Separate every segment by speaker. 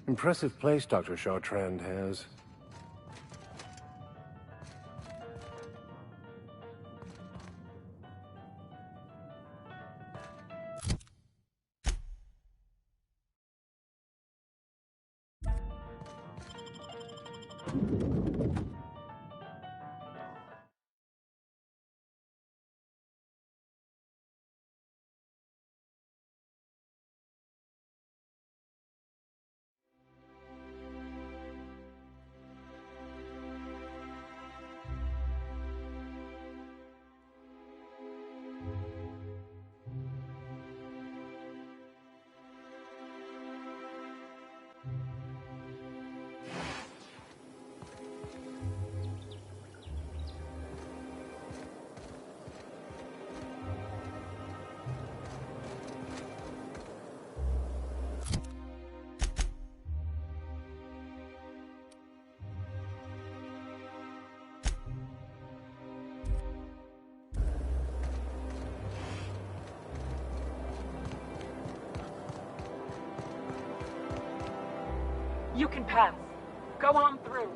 Speaker 1: Impressive place Dr. Chartrand has.
Speaker 2: You can pass. Go on through.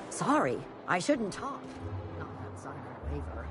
Speaker 3: Sorry, I shouldn't talk. Not outside of a waiver.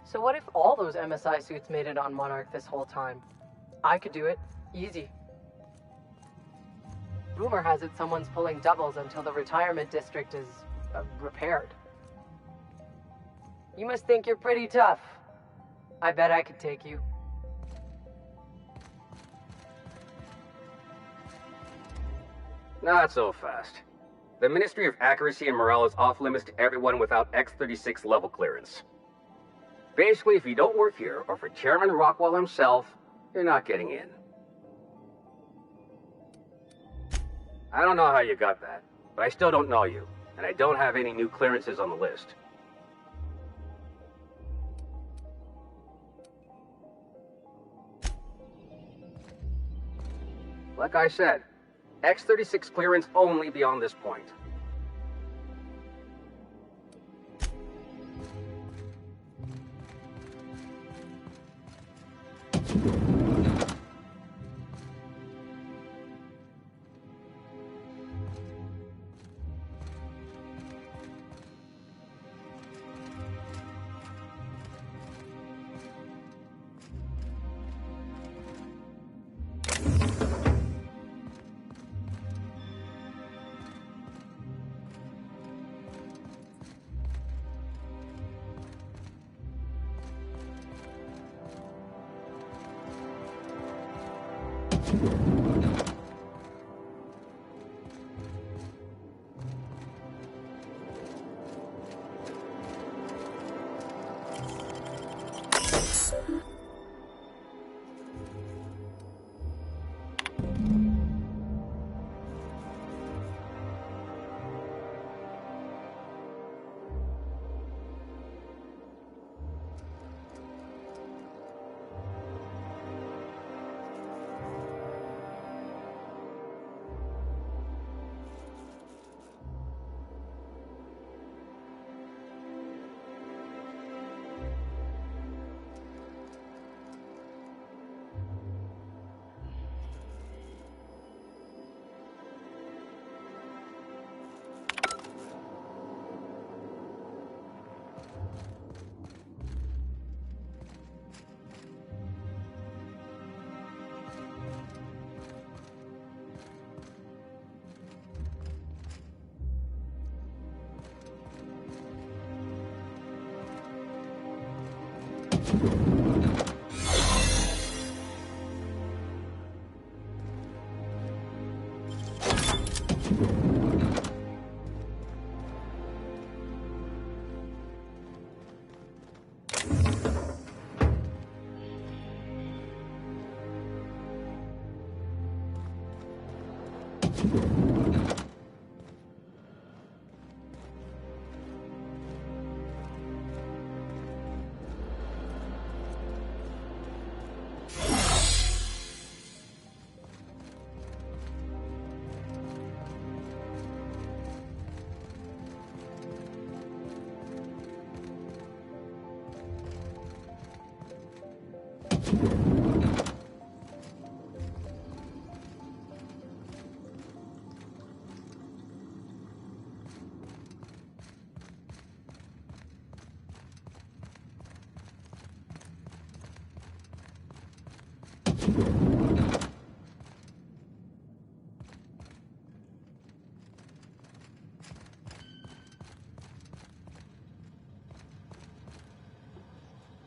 Speaker 2: So what if all those MSI suits made it on Monarch this whole time? I could do it. Easy. Rumor has it someone's pulling doubles until the retirement district is repaired. You must think you're pretty tough. I bet I could take you.
Speaker 4: Not so fast. The Ministry of Accuracy and Morale is off limits to everyone without X-36 level clearance. Basically, if you don't work here, or for Chairman Rockwell himself, you're not getting in. I don't know how you got that, but I still don't know you, and I don't have any new clearances on the list. Like I said, X-36 clearance only beyond this point.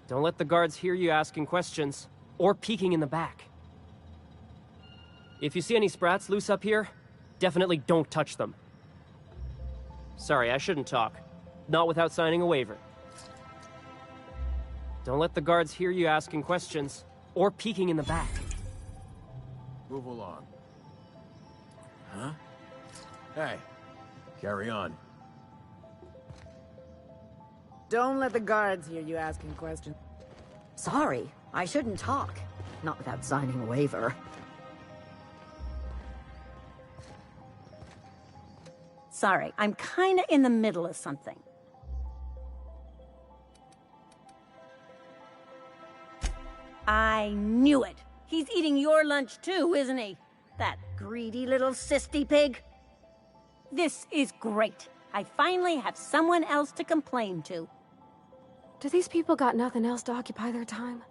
Speaker 5: Don't let the guards hear you asking questions, or peeking in the back. If you see any sprats loose up here, definitely don't touch them. Sorry, I shouldn't talk. Not without signing a waiver. Don't let the guards hear you asking questions, or peeking in the back.
Speaker 6: Move along. Huh? Hey, carry on.
Speaker 7: Don't let the guards hear you asking questions.
Speaker 3: Sorry, I shouldn't talk. Not without signing a waiver.
Speaker 8: Sorry, I'm kinda in the middle of something. I knew it. He's eating your lunch too, isn't he? That greedy little cysty pig. This is great. I finally have someone else to complain to.
Speaker 9: Do these people got nothing else to occupy their time?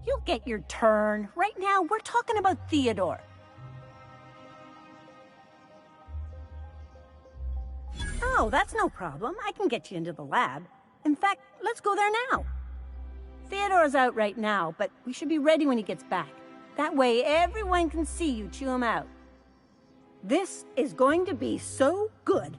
Speaker 8: You'll get your turn. Right now, we're talking about Theodore. Oh, that's no problem. I can get you into the lab. In fact, let's go there now. Theodore's out right now, but we should be ready when he gets back. That way, everyone can see you chew him out. This is going to be so good.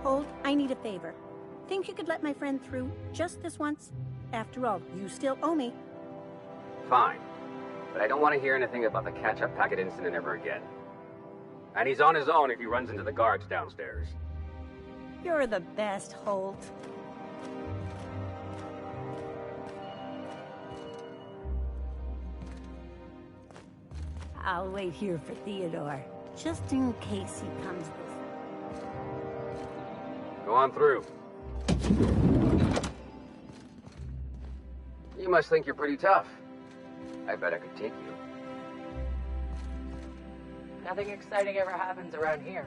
Speaker 8: Hold, I need a favor. Think you could let my friend through just this once? After all, you still owe me.
Speaker 4: Fine. But I don't want to hear anything about the catch-up packet incident ever again. And he's on his own if he runs into the guards downstairs.
Speaker 8: You're the best, Holt. I'll wait here for Theodore, just in case he comes this way.
Speaker 4: Go on through. You must think you're pretty tough. I bet I could take you.
Speaker 2: Nothing exciting ever happens around here.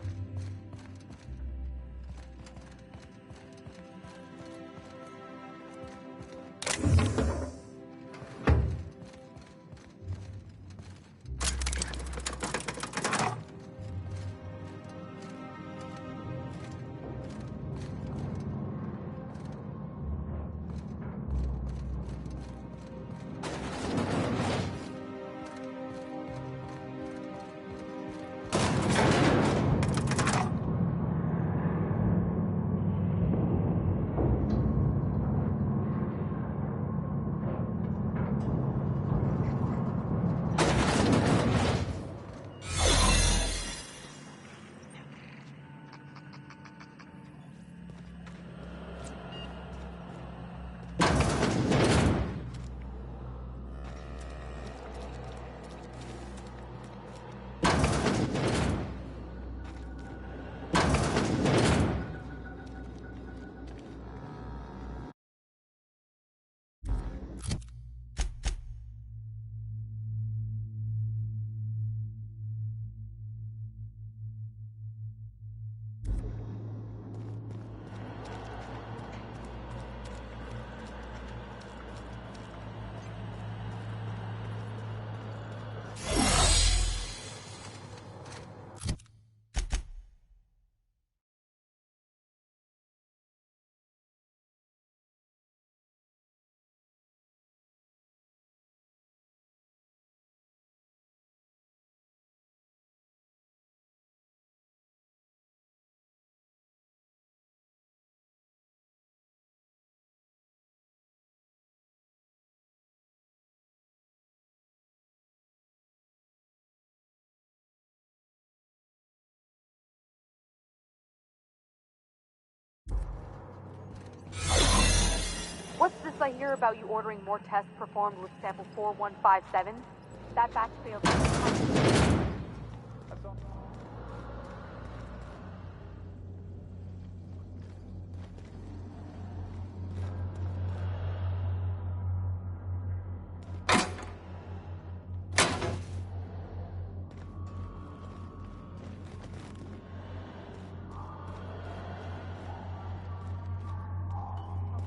Speaker 10: I hear about you ordering more tests performed with sample 4157. That batch failed.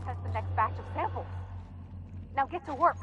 Speaker 10: Test the next batch of samples. Now get to work.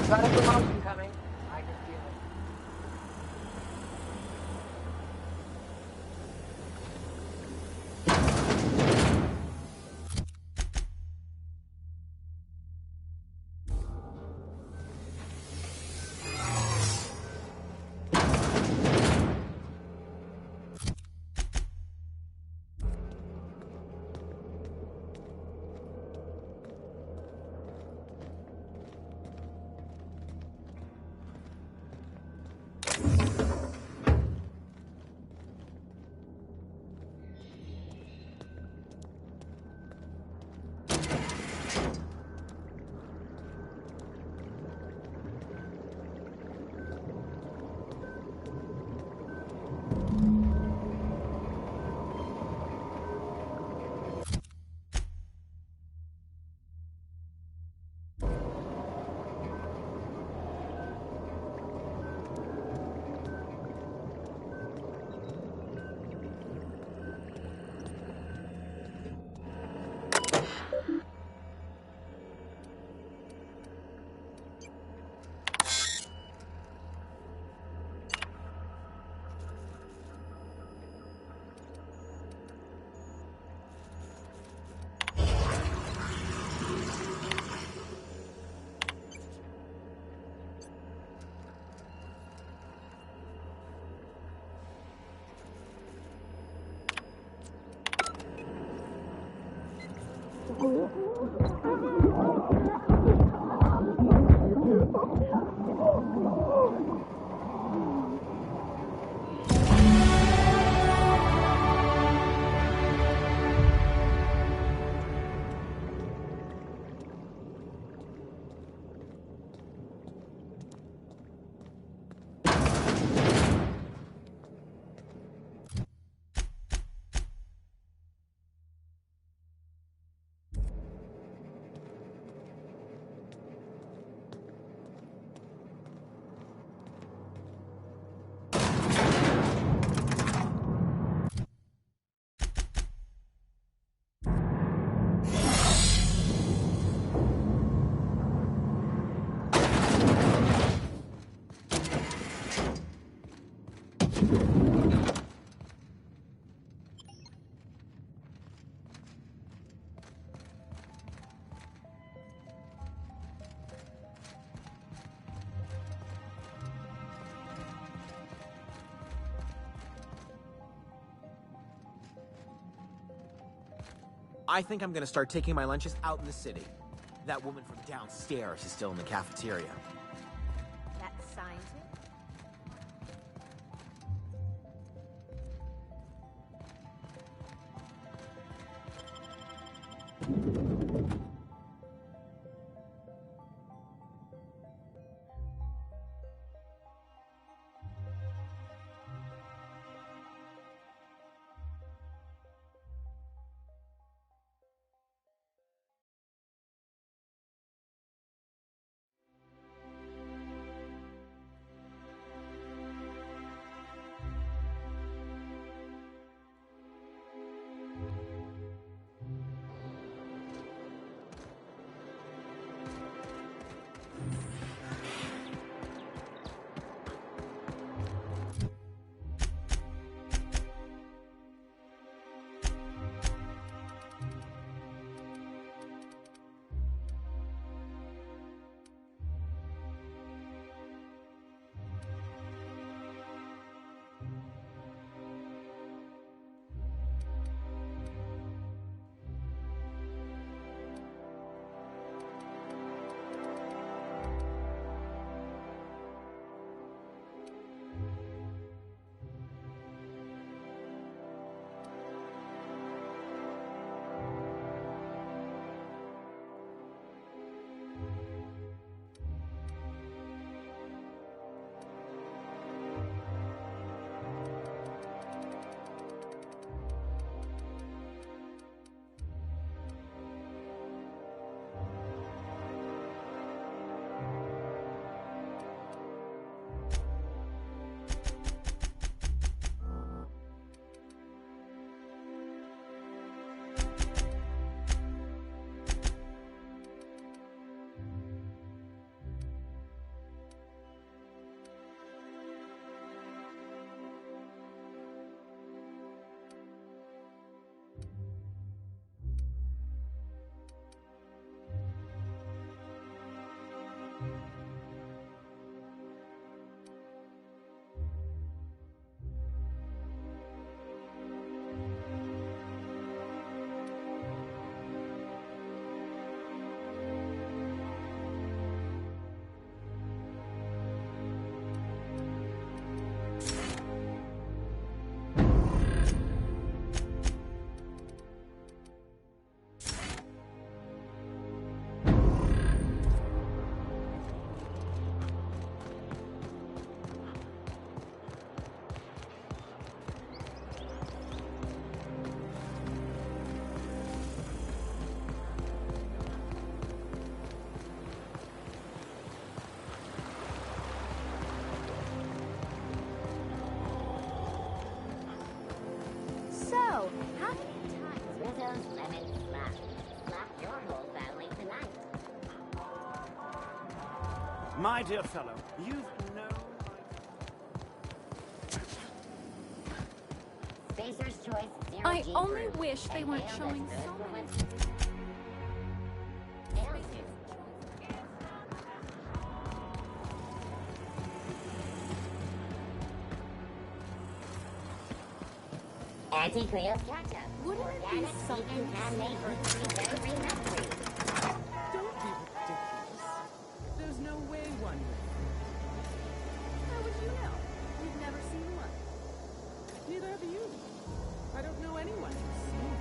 Speaker 2: Got a promotion coming. I can feel it.
Speaker 11: I think I'm gonna start taking my lunches out in the city. That woman from downstairs is still in the cafeteria.
Speaker 8: That signs it.
Speaker 12: My dear fellow, you've no...
Speaker 13: Spacer's Choice, zero
Speaker 9: I
Speaker 13: G
Speaker 9: only
Speaker 13: group.
Speaker 9: wish they weren't showing so many...
Speaker 13: Anti-Creo's ketchup.
Speaker 9: Wouldn't it be
Speaker 13: Organic,
Speaker 9: something
Speaker 13: vegan, handmade, gluten-free, dairy-free, nut-free.
Speaker 7: Don't be ridiculous. There's no way one would. How would you know? You've never seen one. Neither have you. I don't know anyone who's seen one.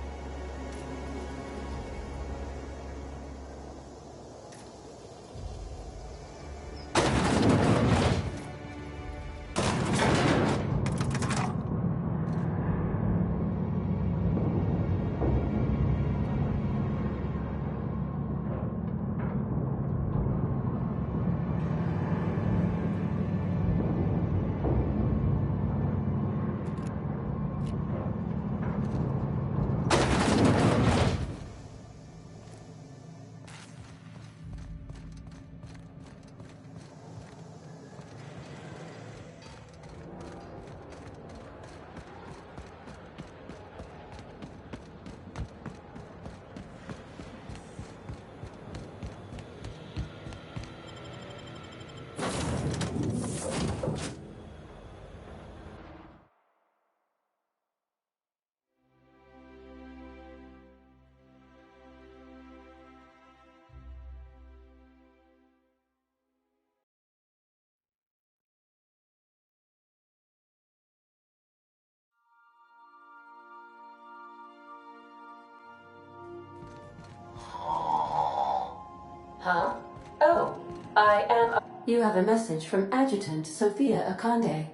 Speaker 14: Huh? Oh, I am... You have a message from Adjutant Sophia Akande.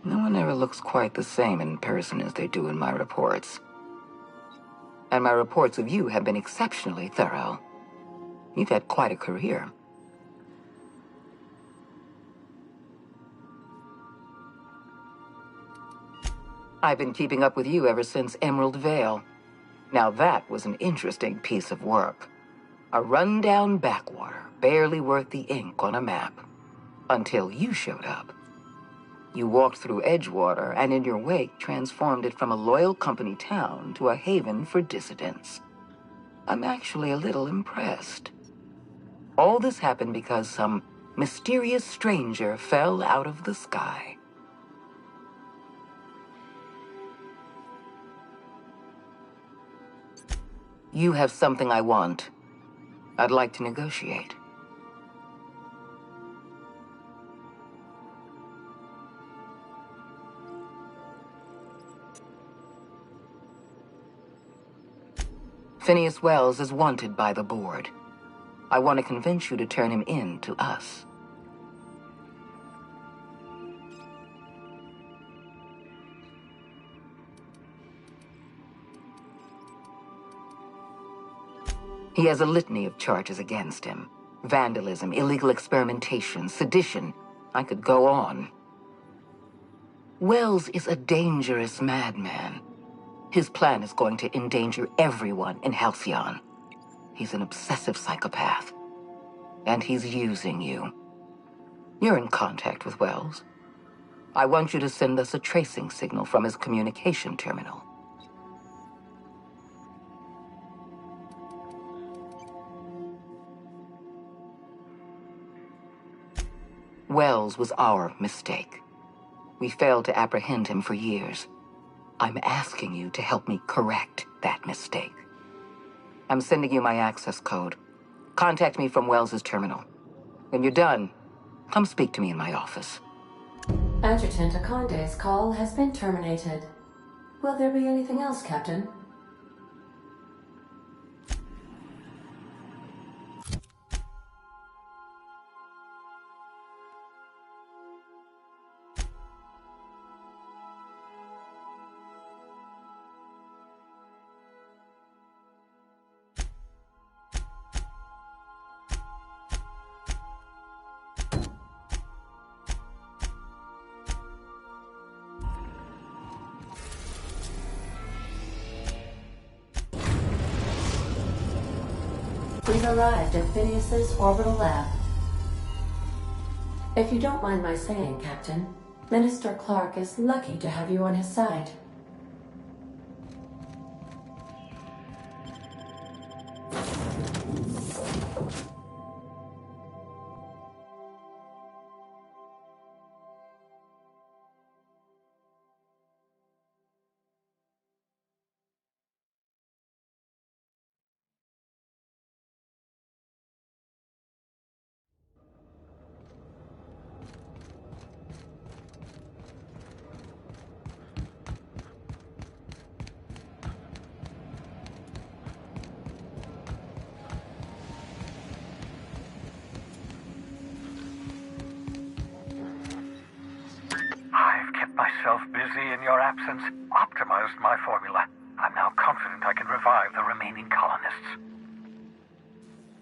Speaker 15: No one ever looks quite the same in person as they do in my reports. And my reports of you have been exceptionally thorough. You've had quite a career. I've been keeping up with you ever since Emerald Vale. Now that was an interesting piece of work. A rundown backwater, barely worth the ink on a map. Until you showed up. You walked through Edgewater and in your wake transformed it from a loyal company town to a haven for dissidents. I'm actually a little impressed. All this happened because some mysterious stranger fell out of the sky. You have something I want. I'd like to negotiate. Phineas Wells is wanted by the board. I want to convince you to turn him in to us. He has a litany of charges against him. Vandalism, illegal experimentation, sedition. I could go on. Wells is a dangerous madman. His plan is going to endanger everyone in Halcyon. He's an obsessive psychopath. And he's using you. You're in contact with Wells. I want you to send us a tracing signal from his communication terminal. Wells was our mistake. We failed to apprehend him for years. I'm asking you to help me correct that mistake. I'm sending you my access code. Contact me from Wells's terminal. When you're done, come speak to me in my office.
Speaker 14: Adjutant Akande's call has been terminated. Will there be anything else, Captain? We've arrived at Phineas's orbital lab. If you don't mind my saying, Captain, Minister Clark is lucky to have you on his side.
Speaker 16: Myself busy in your absence, optimized my formula. I'm now confident I can revive the remaining colonists.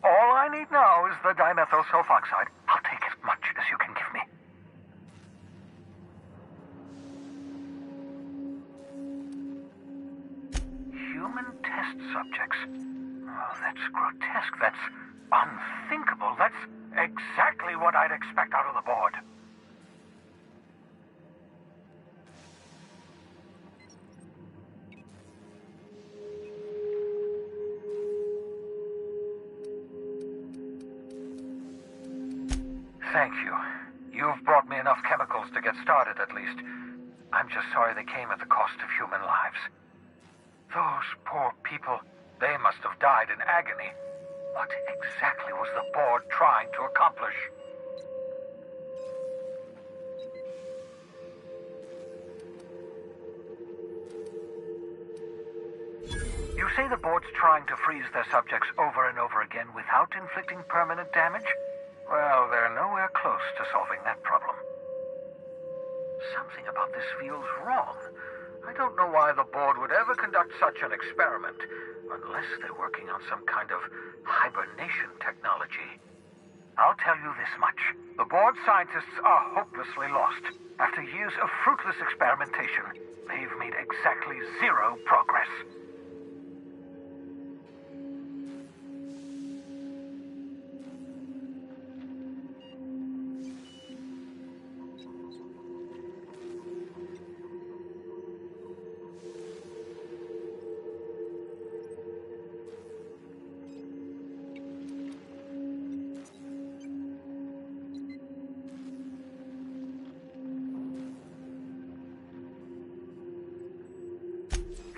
Speaker 16: All I need now is the dimethyl sulfoxide. I'll take as much as you can give me. Human test subjects. Oh, that's grotesque. That's unthinkable. That's exactly what I'd expect out of the board. Thank you. You've brought me enough chemicals to get started, at least. I'm just sorry they came at the cost of human lives. Those poor people, they must have died in agony. What exactly was the board trying to accomplish? You say the board's trying to freeze their subjects over and over again without inflicting permanent damage? Well, they're nowhere close to solving that problem. Something about this feels wrong. I don't know why the board would ever conduct such an experiment, unless they're working on some kind of hibernation technology. I'll tell you this much. The board scientists are hopelessly lost. After years of fruitless experimentation, they've made exactly zero progress.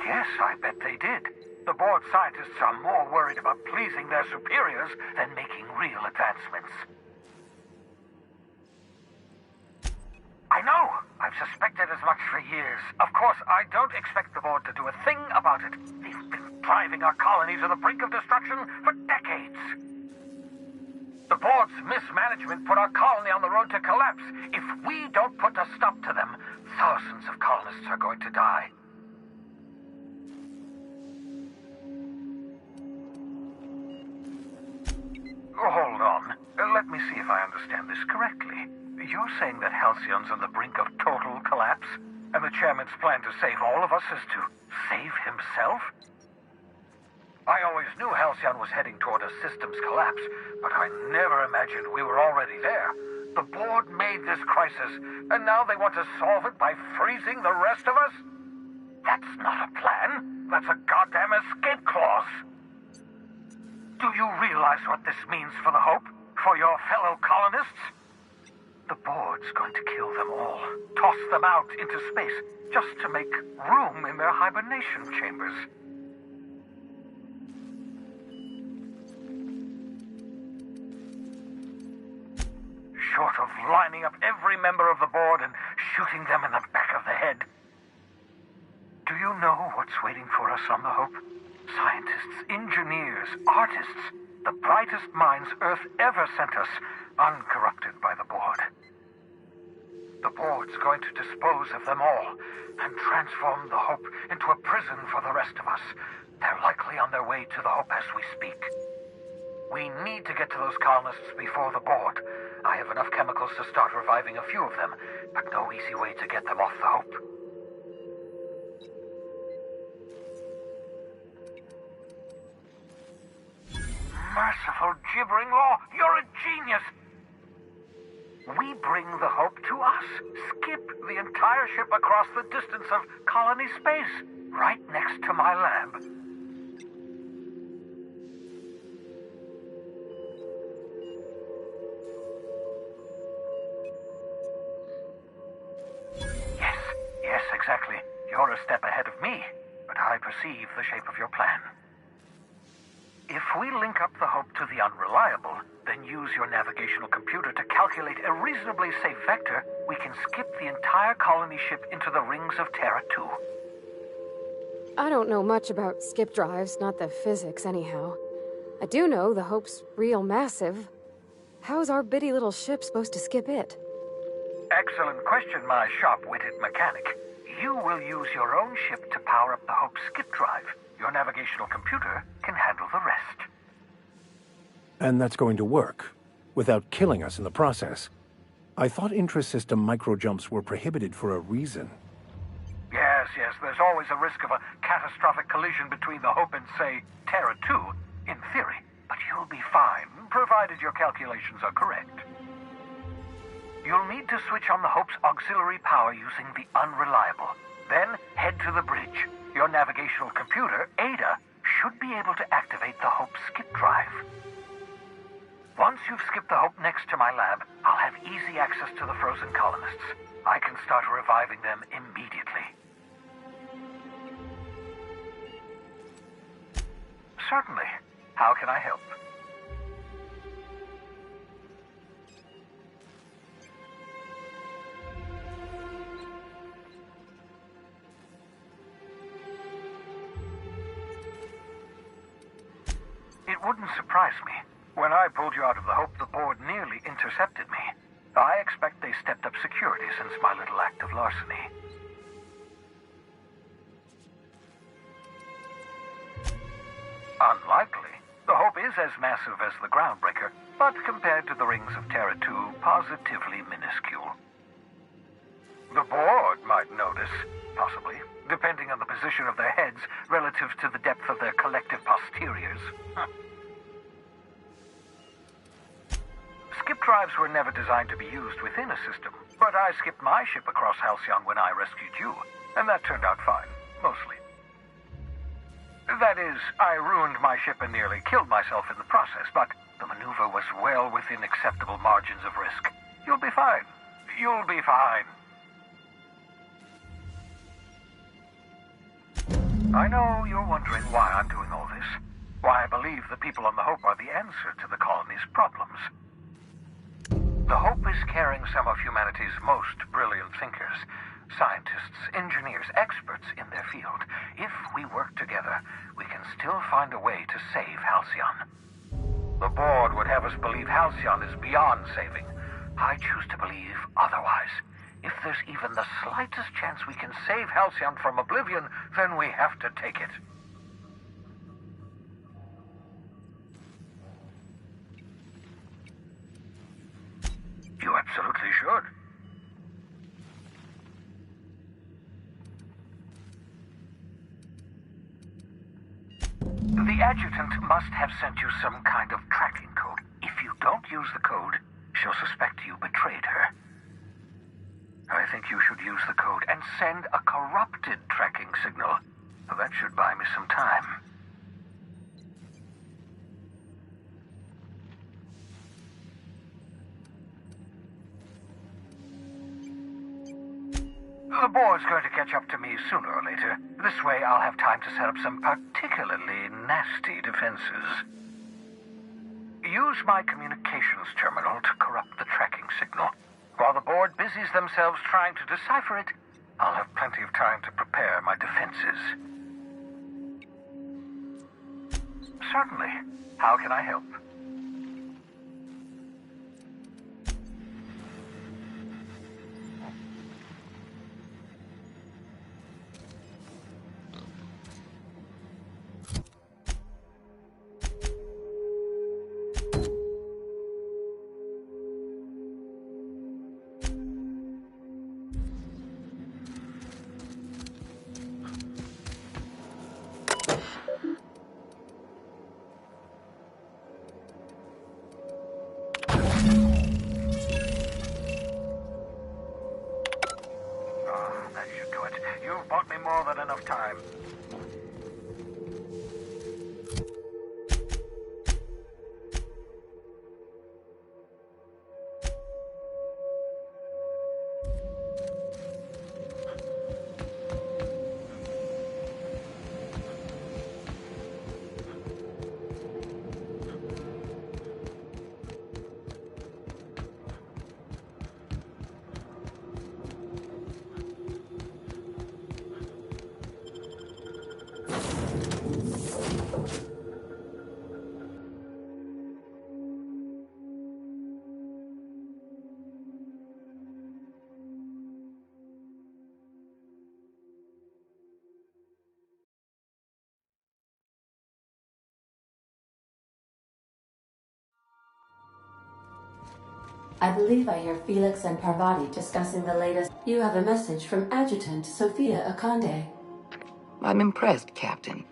Speaker 16: Yes, I bet they did. The board scientists are more worried about pleasing their superiors than making real advancements. I know! I've suspected as much for years. Of course, I don't expect the board to do a thing about it. They've been driving our colony to the brink of destruction for decades. The board's mismanagement put our colony on the road to collapse. If we don't put a stop to them, thousands of colonists are going to die. Hold on. Let me see if I understand this correctly. You're saying that Halcyon's on the brink of total collapse, and the chairman's plan to save all of us is to save himself? I always knew Halcyon was heading toward a systems collapse, but I never imagined we were already there. The board made this crisis, and now they want to solve it by freezing the rest of us? That's not a plan. That's a goddamn escape clause. Do you realize what this means for the Hope? For your fellow colonists? The board's going to kill them all. Toss them out into space, just to make room in their hibernation chambers. Short of lining up every member of the board and shooting them in the back of the head. Do you know what's waiting for us on the Hope? Scientists, engineers, artists, the brightest minds Earth ever sent us, uncorrupted by the board. The board's going to dispose of them all and transform the Hope into a prison for the rest of us. They're likely on their way to the Hope as we speak. We need to get to those colonists before the board. I have enough chemicals to start reviving a few of them, but no easy way to get them off the Hope. Merciful gibbering law, you're a genius! We bring the Hope to us. Skip the entire ship across the distance of colony space, right next to my lab. Yes, exactly. You're a step ahead of me, but I perceive the shape of your plan. If we link up the Hope to the Unreliable, then use your navigational computer to calculate a reasonably safe vector, we can skip the entire colony ship into the rings of Terra 2.
Speaker 9: I don't know much about skip drives, not the physics anyhow. I do know the Hope's real massive. How's our bitty little ship supposed to skip it?
Speaker 16: Excellent question, my sharp-witted mechanic. You will use your own ship to power up the Hope's skip drive. Your navigational computer can handle the rest.
Speaker 1: And that's going to work, without killing us in the process. I thought intra-system micro-jumps were prohibited for a reason.
Speaker 16: Yes, there's always a risk of a catastrophic collision between the Hope and, say, Terra 2, in theory. But you'll be fine, provided your calculations are correct. You'll need to switch on the Hope's auxiliary power using the Unreliable. Then head to the bridge. Your navigational computer, Ada, should be able to activate the Hope skip drive. Once you've skipped the Hope next to my lab, I'll have easy access to the frozen colonists. I can start reviving them immediately. Certainly. How can I help? wouldn't surprise me. When I pulled you out of the Hope, the board nearly intercepted me. I expect they stepped up security since my little act of larceny. Unlikely. The Hope is as massive as the Groundbreaker, but compared to the Rings of Terra 2, positively minuscule. The board might notice, possibly, depending on the position of their heads relative to the depth of their collective posteriors. Skip drives were never designed to be used within a system, but I skipped my ship across Halcyon when I rescued you, and that turned out fine, mostly. That is, I ruined my ship and nearly killed myself in the process, but the maneuver was well within acceptable margins of risk. You'll be fine. You'll be fine. I know you're wondering why I'm doing all this. Why I believe the people on the Hope are the answer to the colony's problems. The Hope is carrying some of humanity's most brilliant thinkers, scientists, engineers, experts in their field. If we work together, we can still find a way to save Halcyon. The board would have us believe Halcyon is beyond saving. I choose to believe otherwise. If there's even the slightest chance we can save Halcyon from oblivion, then we have to take it. You absolutely should. The adjutant must have sent you some kind of tracking code. If you don't use the code, she'll suspect you betrayed her. I think you should use the code and send a corrupted tracking signal. That should buy me some time. The board's going to catch up to me sooner or later. This way I'll have time to set up some particularly nasty defenses. Use my communications terminal to corrupt the tracking signal. While the board busies themselves trying to decipher it, I'll have plenty of time to prepare my defenses. Certainly. How can I help?
Speaker 14: I believe I hear Felix and Parvati discussing the latest. You have a message from Adjutant Sophia Akande.
Speaker 15: I'm impressed, Captain.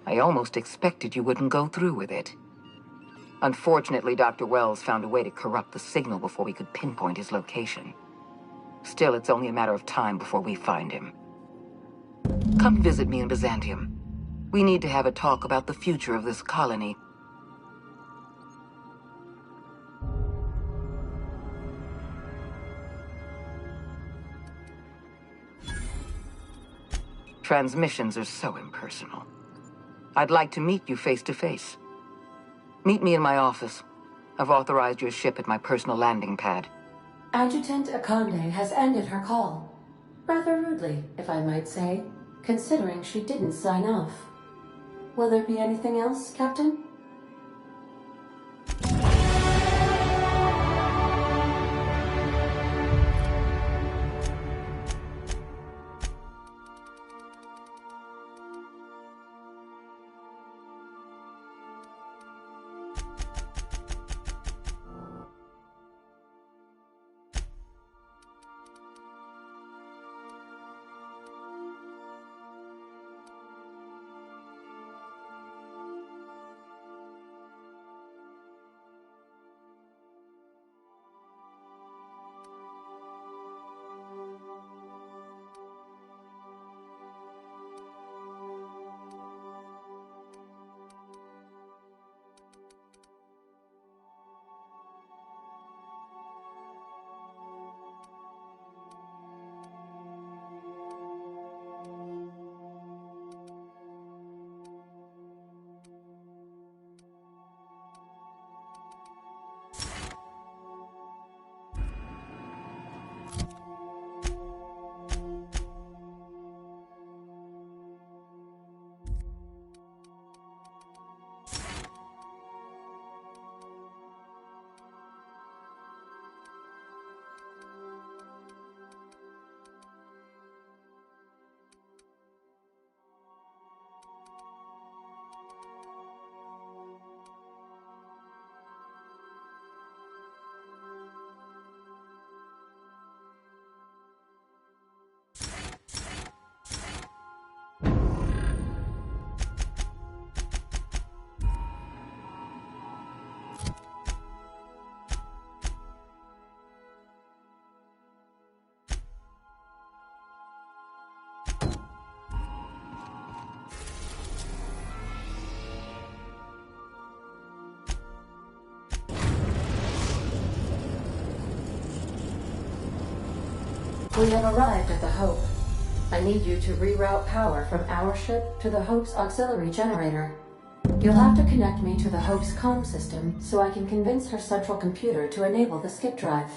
Speaker 15: I almost expected you wouldn't go through with it. Unfortunately, Dr. Wells found a way to corrupt the signal before we could pinpoint his location. Still, it's only a matter of time before we find him. Come visit me in Byzantium. We need to have a talk about the future of this colony. Transmissions are so impersonal. I'd like to meet you face to face. Meet me in my office. I've authorized your ship at my personal landing pad.
Speaker 14: Adjutant Akande has ended her call. Rather rudely, if I might say, considering she didn't sign off. Will there be anything else, Captain? We have arrived at the Hope. I need you to reroute power from our ship to the Hope's auxiliary generator. You'll have to connect me to the Hope's comm system so I can convince her central computer to enable the skip drive.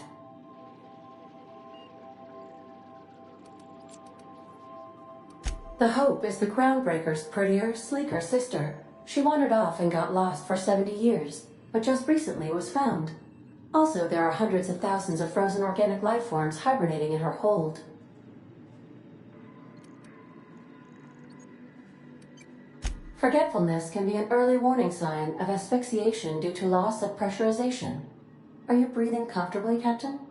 Speaker 14: The Hope is the Groundbreaker's prettier, sleeker sister. She wandered off and got lost for 70 years, but just recently was found. Also, there are hundreds of thousands of frozen organic life forms hibernating in her hold. Forgetfulness can be an early warning sign of asphyxiation due to loss of pressurization. Are you breathing comfortably, Captain?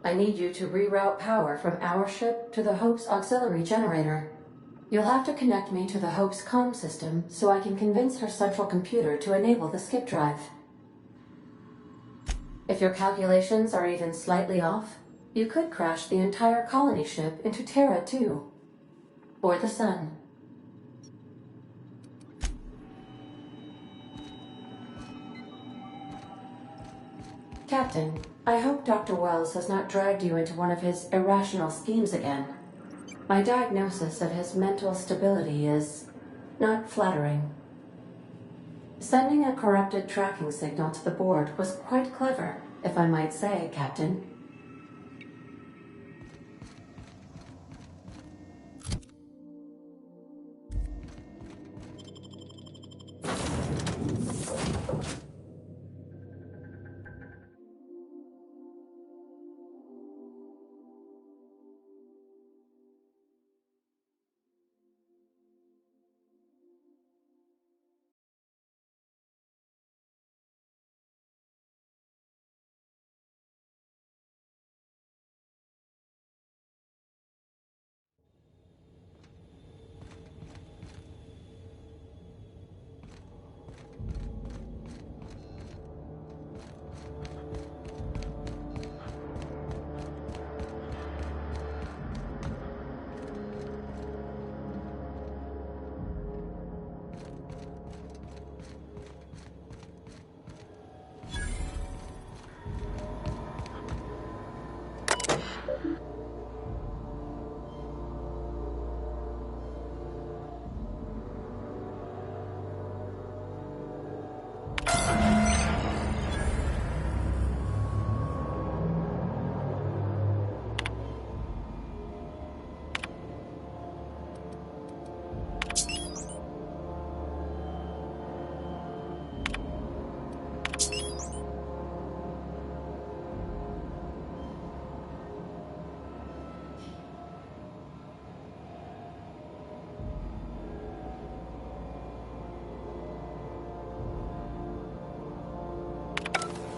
Speaker 14: I need you to reroute power from our ship to the Hope's auxiliary generator. You'll have to connect me to the Hope's comm system so I can convince her central computer to enable the skip drive. If your calculations are even slightly off, you could crash the entire colony ship into Terra too. Or the Sun. Captain, I hope Dr. Wells has not dragged you into one of his irrational schemes again. My diagnosis of his mental stability is not flattering. Sending a corrupted tracking signal to the board was quite clever, if I might say, Captain.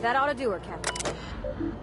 Speaker 9: That ought to do her, Captain.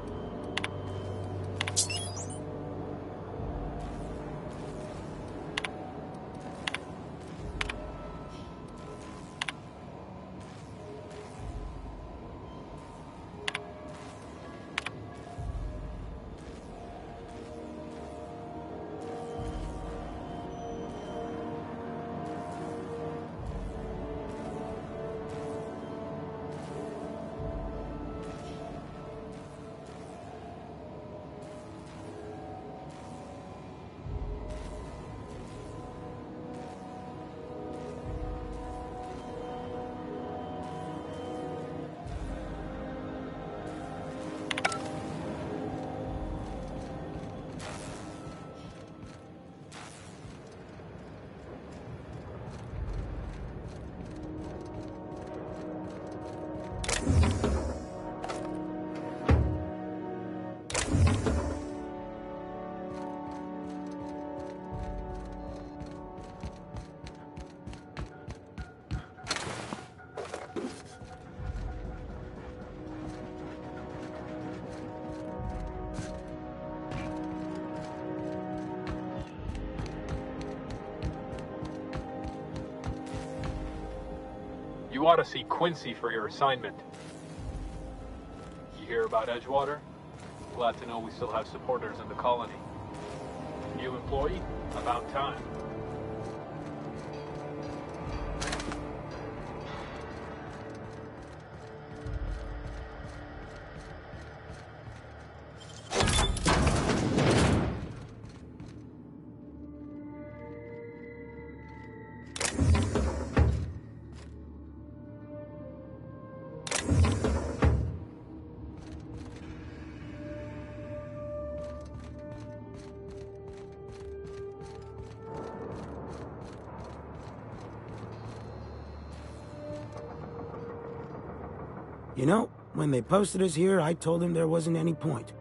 Speaker 17: You ought to see Quincy for your assignment. You hear about Edgewater? Glad to know we still have supporters in the colony. New employee? About time.
Speaker 18: You know, when they posted us here, I told them there wasn't any point.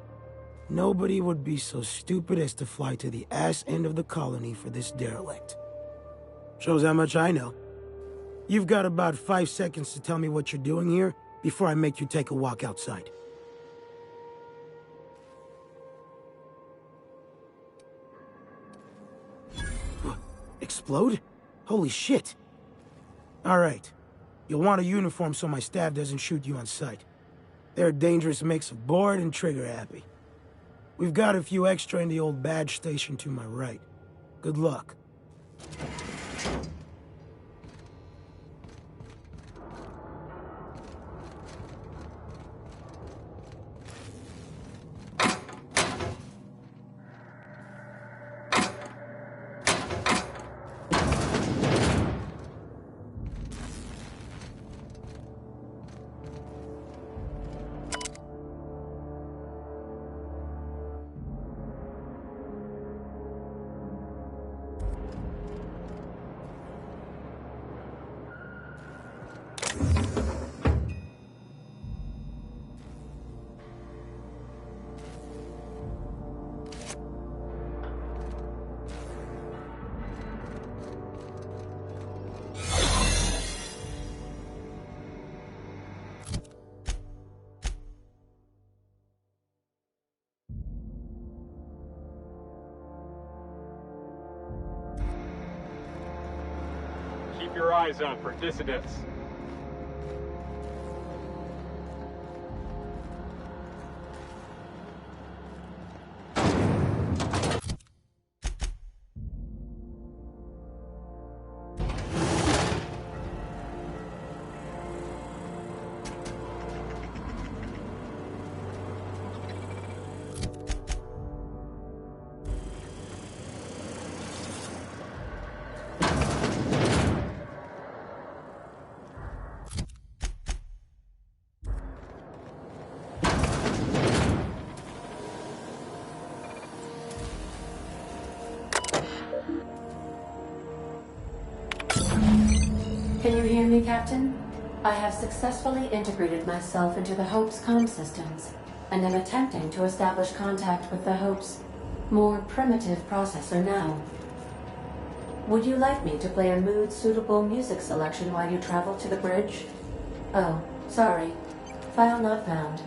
Speaker 18: Nobody would be so stupid as to fly to the ass end of the colony for this derelict. Shows how much I know. You've got about 5 seconds to tell me what you're doing here before I make you take a walk outside. Explode? Holy shit. Alright. You'll want a uniform so my staff doesn't shoot you on sight. They're a dangerous mix of bored and trigger-happy. We've got a few extra in the old badge station to my right. Good luck.
Speaker 17: Keep your eyes out for dissidents.
Speaker 14: Can you hear me, Captain? I have successfully integrated myself into the Hope's comm systems, and am attempting to establish contact with the Hope's more primitive processor now. Would you like me to play a mood-suitable music selection while you travel to the bridge? Oh, sorry. File not found.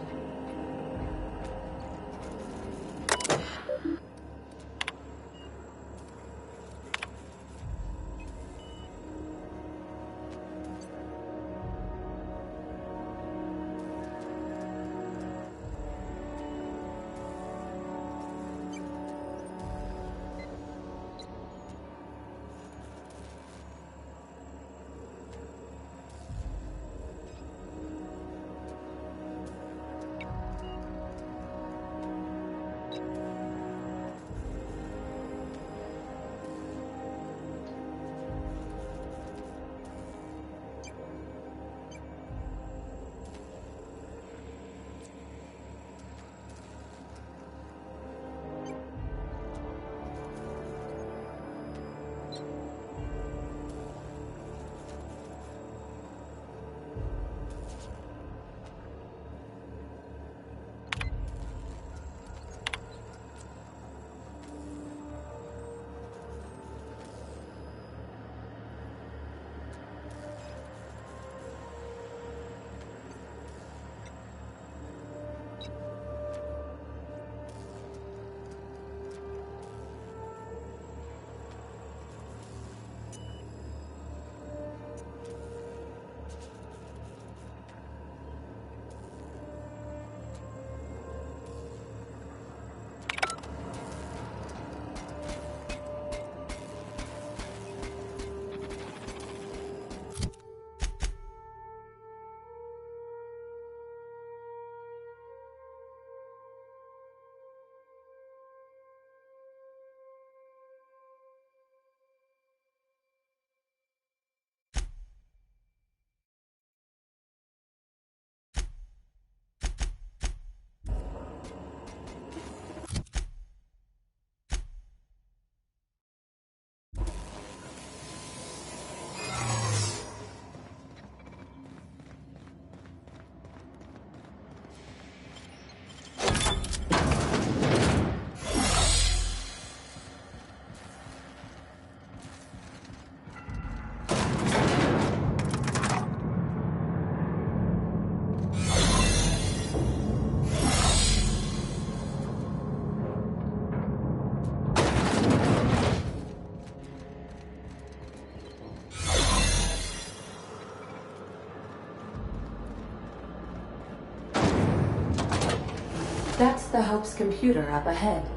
Speaker 14: That's the Hope's computer up ahead.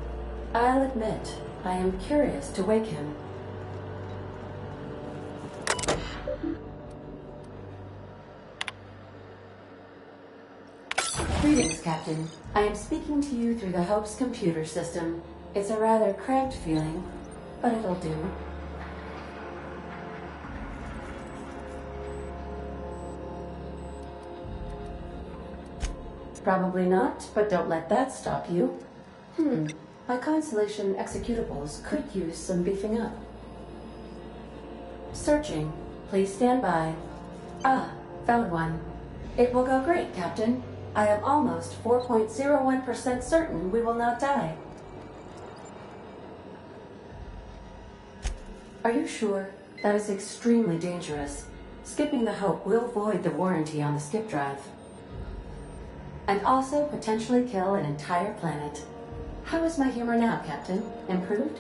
Speaker 14: I'll admit, I am curious to wake him. Greetings, Captain. I am speaking to you through the Hope's computer system. It's a rather cramped feeling, but it'll do. Probably not, but don't let that stop you. My Constellation executables could use some beefing up. Searching. Please stand by. Ah, found one. It will go great, Captain. I am almost 4.01% certain we will not die. Are you sure? That is extremely dangerous. Skipping the Hope will void the warranty on the skip drive. And also potentially kill an entire planet. How is my humor now, Captain? Improved?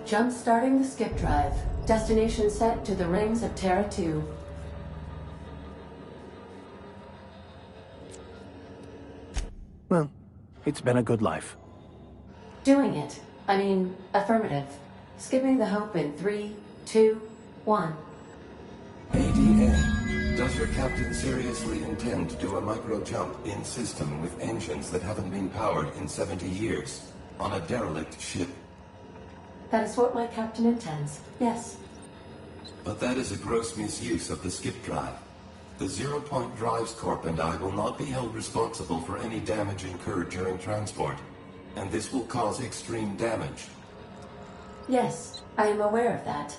Speaker 14: Jump-starting the skip drive. Destination set to the rings of Terra 2.
Speaker 1: Well, it's been a good life.
Speaker 14: Doing it. I mean, affirmative. Skipping the Hope in 3, 2, 1.
Speaker 19: ADA. Does your captain seriously intend to do a micro-jump in system with engines that haven't been powered in 70 years on a derelict ship?
Speaker 14: That is what my captain intends, yes.
Speaker 19: But that is a gross misuse of the skip drive. The Zero Point Drives Corp and I will not be held responsible for any damage incurred during transport, and this will cause extreme damage.
Speaker 14: Yes, I am aware of that.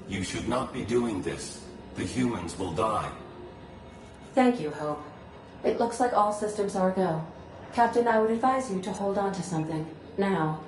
Speaker 19: You should not be doing this. The humans will die.
Speaker 14: Thank you, Hope. It looks like all systems are go. Captain, I would advise you to hold on to something. Now.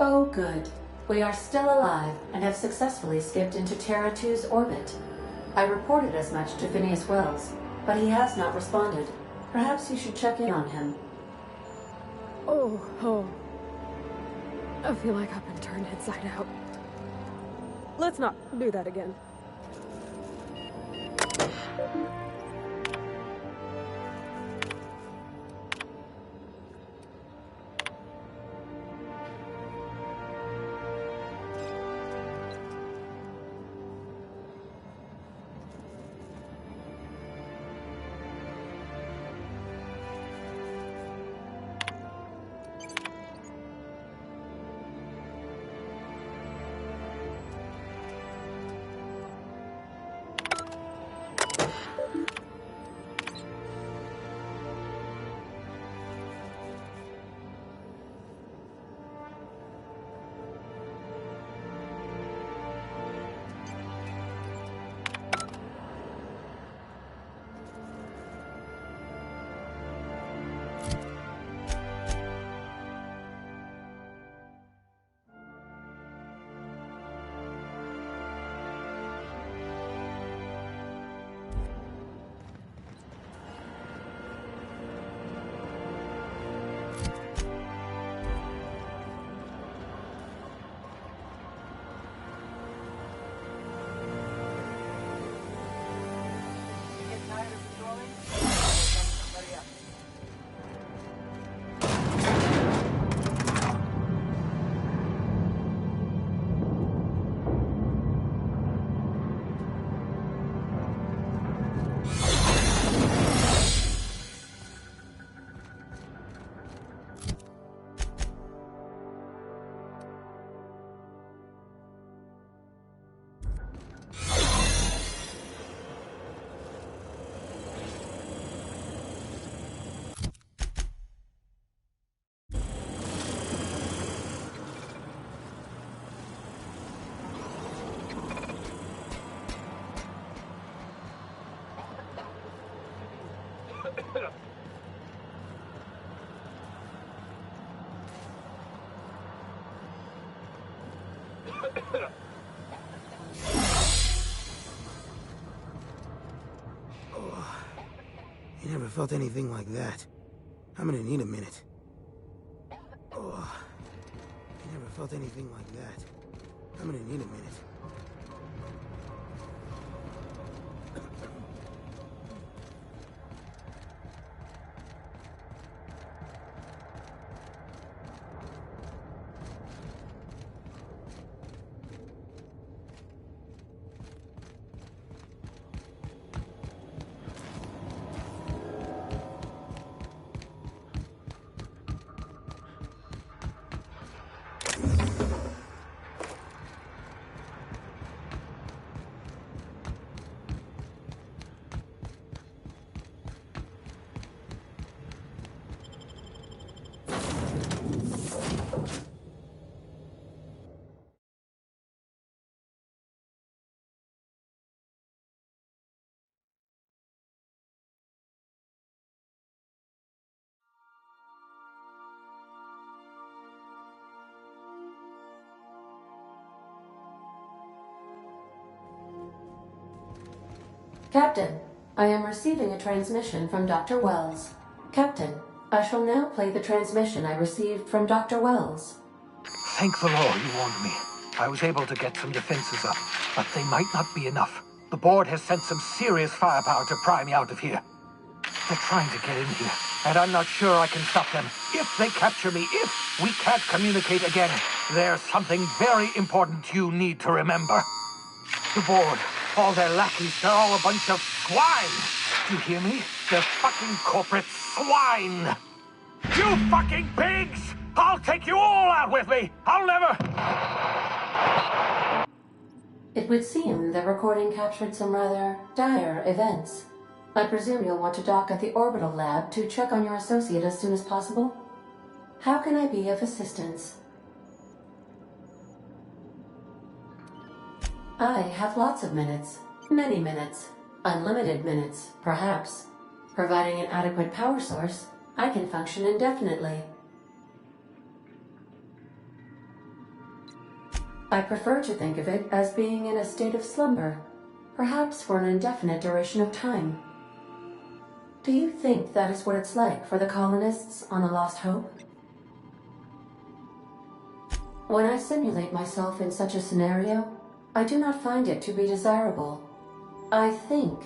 Speaker 14: Oh, good. We are still alive and have successfully skipped into Terra 2's orbit. I reported as much to Phineas Wells, but he has not responded. Perhaps you should check in on him.
Speaker 9: Oh. I feel like I've been turned inside out. Let's not do that again.
Speaker 18: I never felt anything like that. I'm gonna need a minute. Oh, I never felt anything like that. I'm gonna need a minute.
Speaker 14: Captain, I am receiving a transmission from Dr. Wells. Captain, I shall now play the transmission I received from Dr. Wells.
Speaker 16: Thank the Lord you warned me. I was able to get some defenses up, but they might not be enough. The board has sent some serious firepower to pry me out of here. They're trying to get in here, and I'm not sure I can stop them. If they capture me, if we can't communicate again, there's something very important you need to remember. The board, all their lackeys, they're all a bunch of swine. Do you hear me? They're fucking corporate swine. You fucking pigs! I'll take you all out with me! I'll never...
Speaker 14: It would seem the recording captured some rather dire events. I presume you'll want to dock at the orbital lab to check on your associate as soon as possible. How can I be of assistance? I have lots of minutes. Many minutes. Unlimited minutes, perhaps. Providing an adequate power source, I can function indefinitely. I prefer to think of it as being in a state of slumber, perhaps for an indefinite duration of time. Do you think that is what it's like for the colonists on the Lost Hope? When I simulate myself in such a scenario, I do not find it to be desirable. I think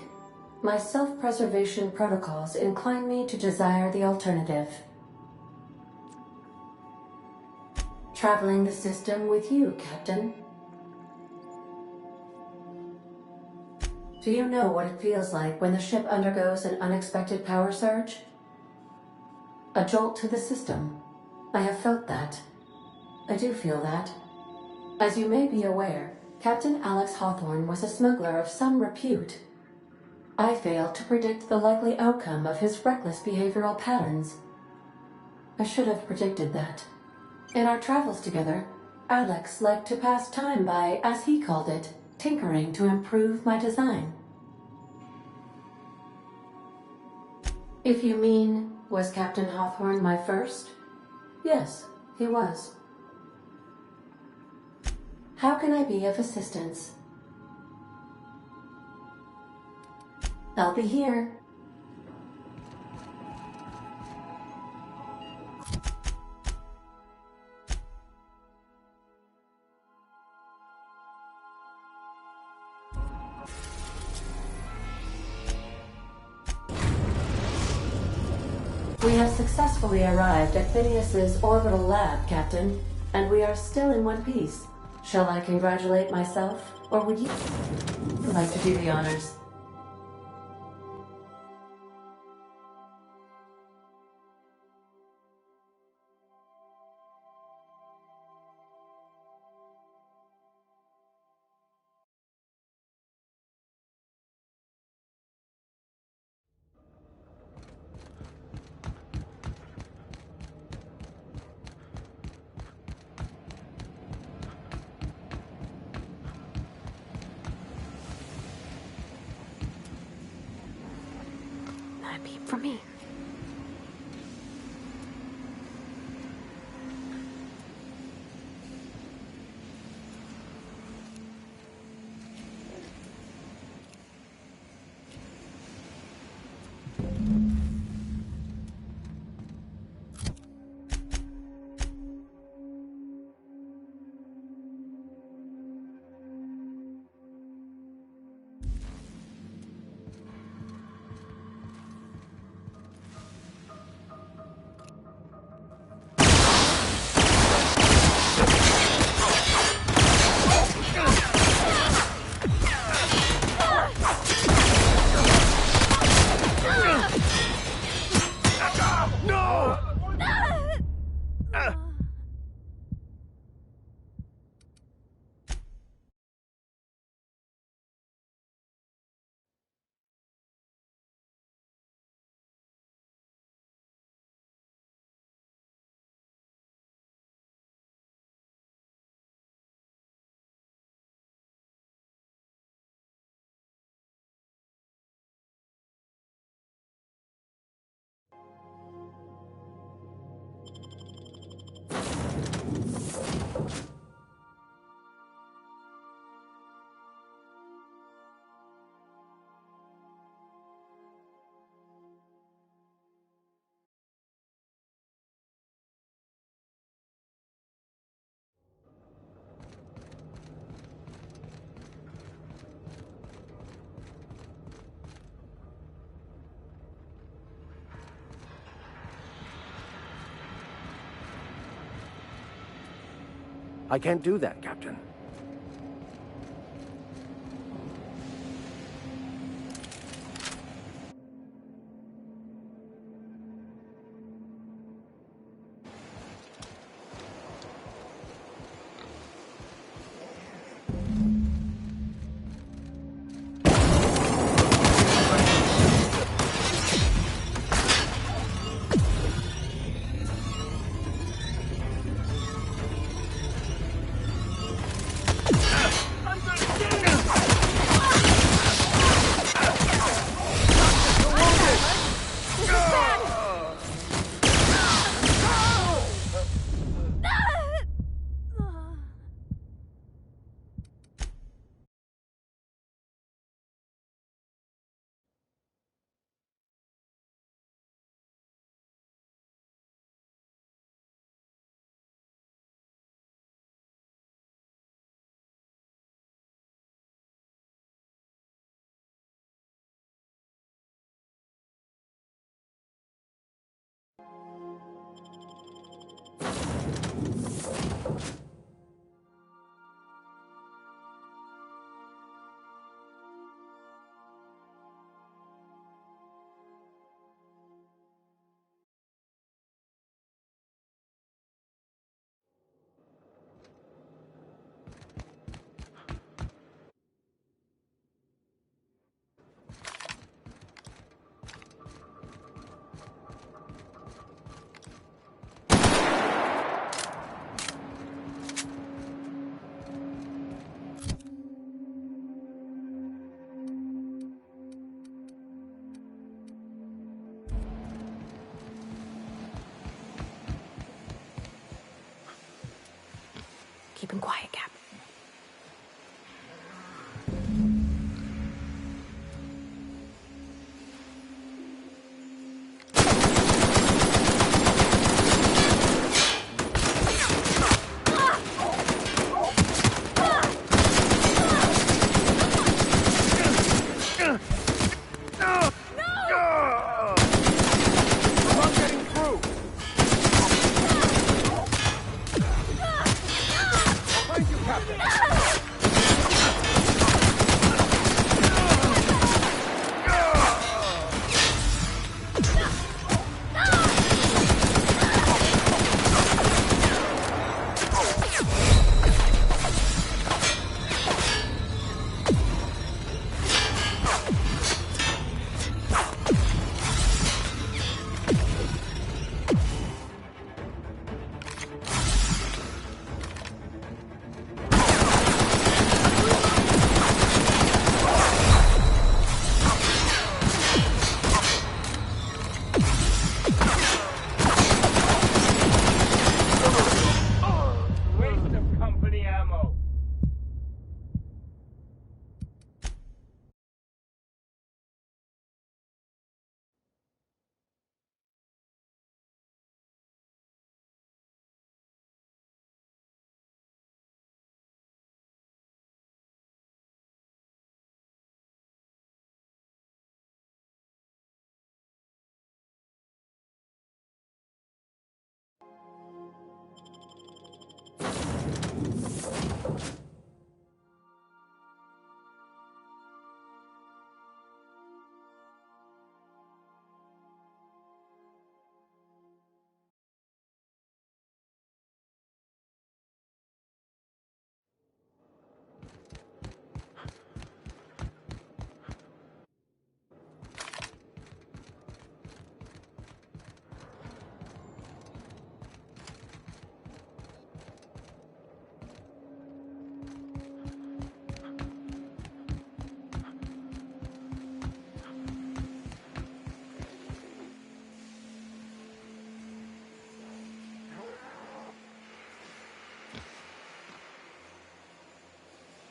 Speaker 14: my self-preservation protocols incline me to desire the alternative. Traveling the system with you, Captain. Do you know what it feels like when the ship undergoes an unexpected power surge? A jolt to the system. I have felt that. I do feel that. As you may be aware, Captain Alex Hawthorne was a smuggler of some repute. I failed to predict the likely outcome of his reckless behavioral patterns. I should have predicted that. In our travels together, Alex liked to pass time by, as he called it, tinkering to improve my design. If you mean, was Captain Hawthorne my first? Yes, he was. How can I be of assistance? I'll be here. We have successfully arrived at Phineas's orbital lab, Captain, and we are still in one piece. Shall I congratulate myself, or would you like to do the honors?
Speaker 9: That beep for me.
Speaker 1: I can't do that, Captain.
Speaker 9: Keep him quiet, Cap.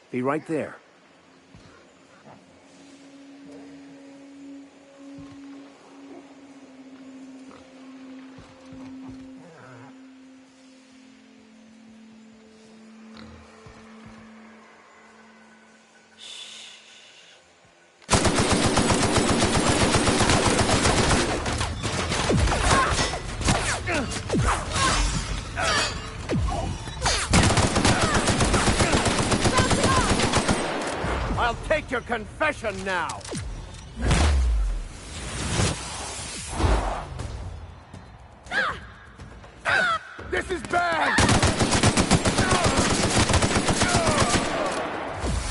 Speaker 1: Be right there. Write your confession now! This is bad!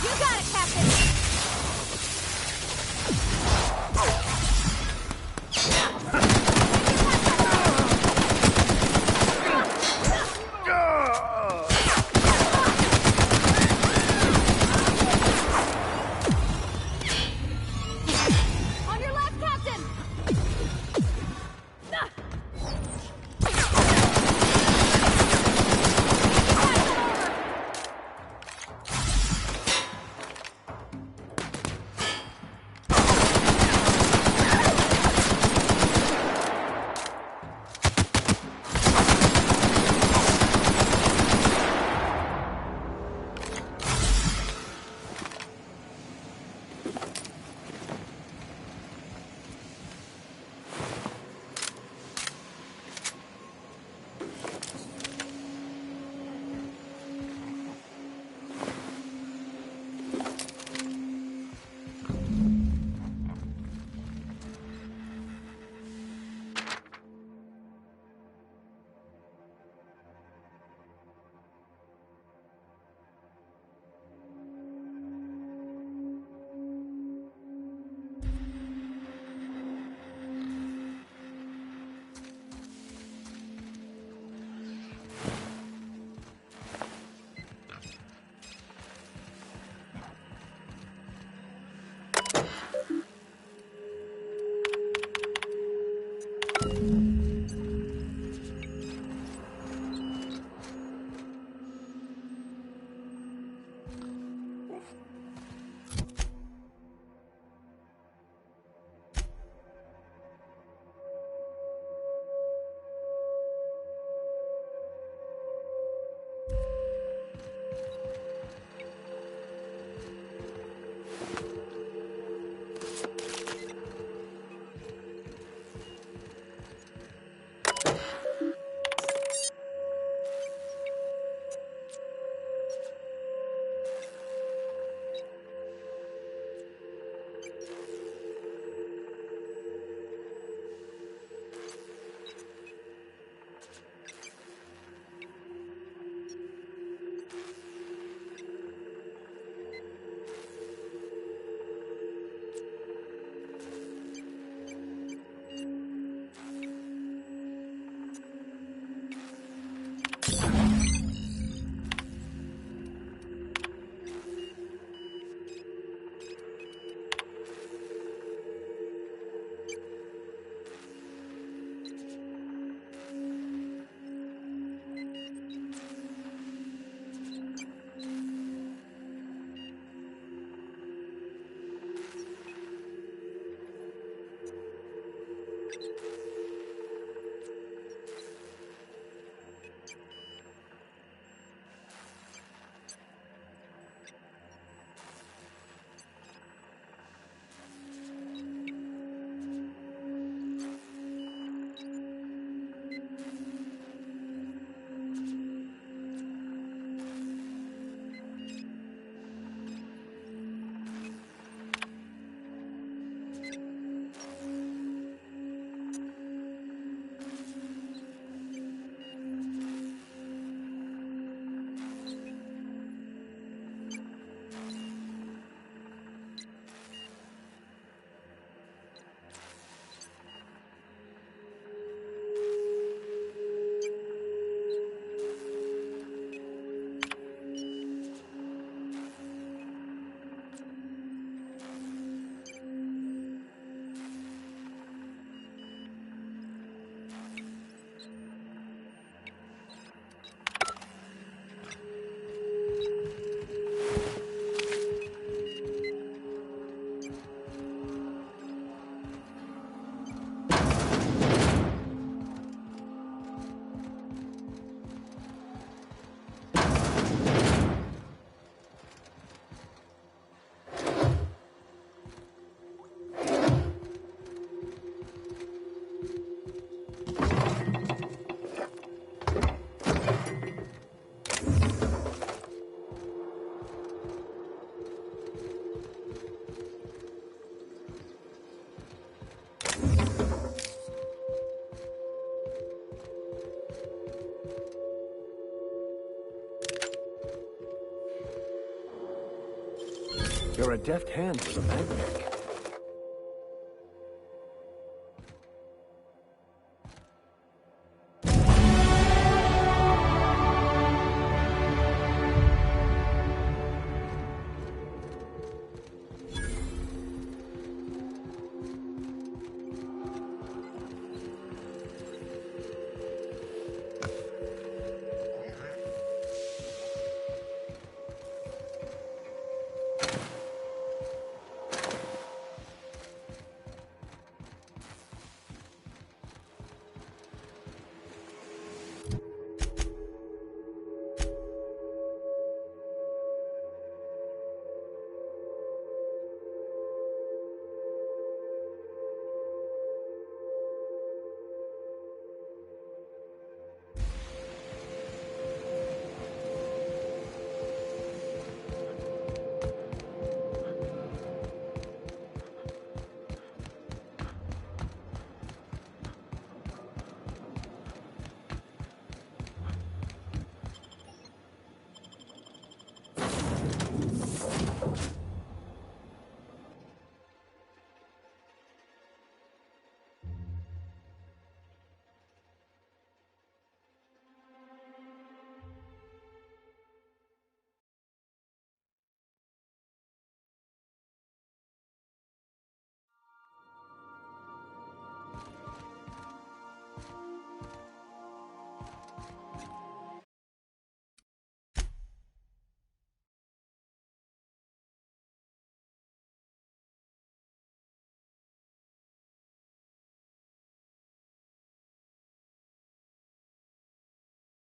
Speaker 8: You got it, Captain!
Speaker 7: On your left, Captain!
Speaker 1: You're a deft hand with a magnetic.